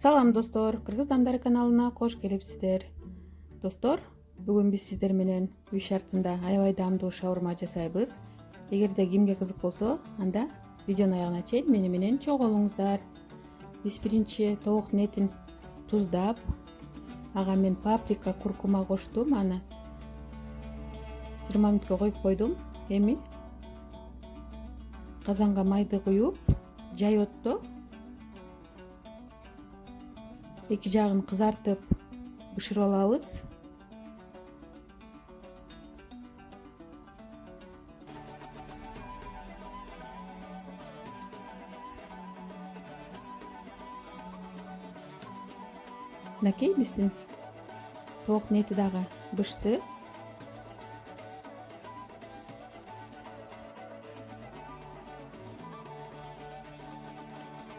Салам достор, Кыргыз Дамдары каналына кош келипсиздер. Достор, бүгүн биз сиздер менен үй шартында аябай даамдуу шаурма жасайбыз. Эгерде кимге кызык болсо, анда видеонун аягына чейин мени менен чогулуңуздар. Биз биринчи тоокун этин туздап, ага мен паприка, куркума коштум, аны 20 мүнөткө коюп койдум. Эми казанга майды куюп, жай отто эки жагын кызартып бышырып алабыз. Мынакей биздин тооктун эти дагы бышты.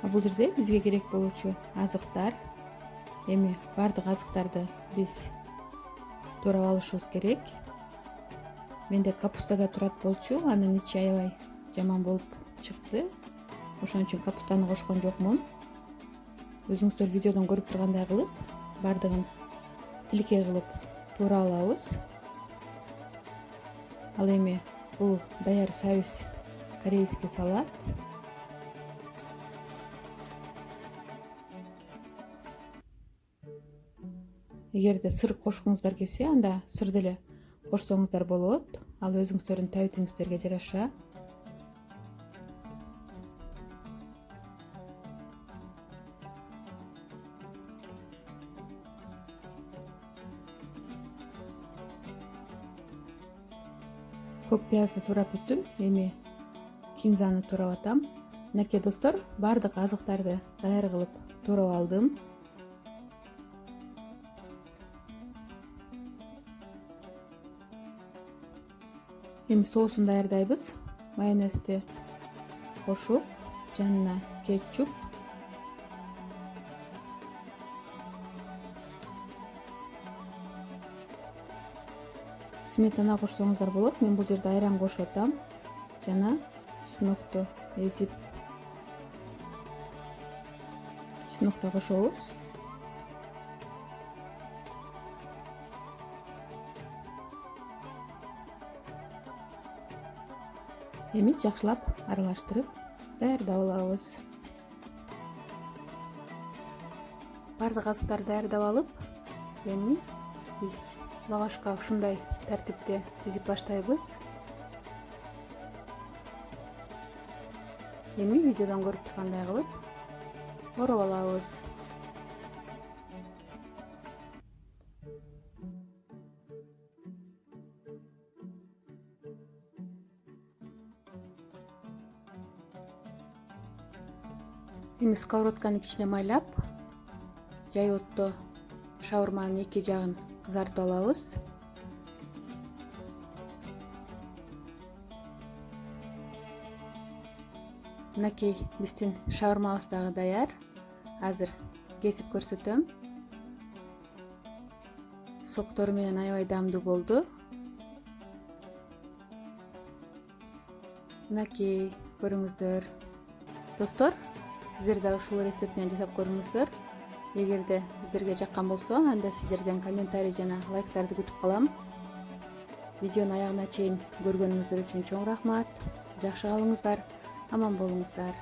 Бул жерде бизге керек болуучу азыктар. Эми баардык азыктарды биз туурап алышыбыз керек. Менде капуста да турат болчу, анын ичи аябай жаман болуп чыкты. Ошон үчүн капустаны кошкон жокмун. Өзүңүздөр видеодон көрүп тургандай кылып, баардыгын тилкей кылып туурап алабыз. Ал эми бул даяр сабиз корейский салат. Эгерде сыр кошкуңуздар келсе, анда сыр деле кошсоңуздар болот. Ал өзүңүздөрдүн табитиңиздерге жараша. Көк пиязды туурап бүттүм. Эми кинзаны туурап атам. Мынакей достор, баардык азыктарды даяр кылып туурап алдым. Эми соусун даярдайбыз. Майонезди кошуп, жанына кетчуп, сметана кошсоңуздар болот. Мен бул жерде айран кошуп атам. Жана чеснокту эзип, чеснокто кошобуз. Эми жакшылап аралаштырып даярдап алабыз. Баардык азыктарды даярдап алып, эми биз лавашка ушундай тартипте тизип баштайбыз. Эми видеодон көрүп тургандай кылып ороп алабыз. Эми сковородканы кичине майлап, жай отто шаурманын эки жагын кызартып алабыз. Мынакей биздин шаурмабыз дагы даяр. Азыр кесип көрсөтөм. Соктору менен аябай даамдуу болду. Мынакей көрүңүздөр. Достор, сиздер да ушул рецепт менен жасап көрүңүздөр. Эгерде сиздерге жаккан болсо, анда сиздерден комментарий жана лайктарды күтүп калам. Видеонун аягына чейин көргөнүңүздөр үчүн чоң рахмат. Жакшы калыңыздар, аман болуңуздар.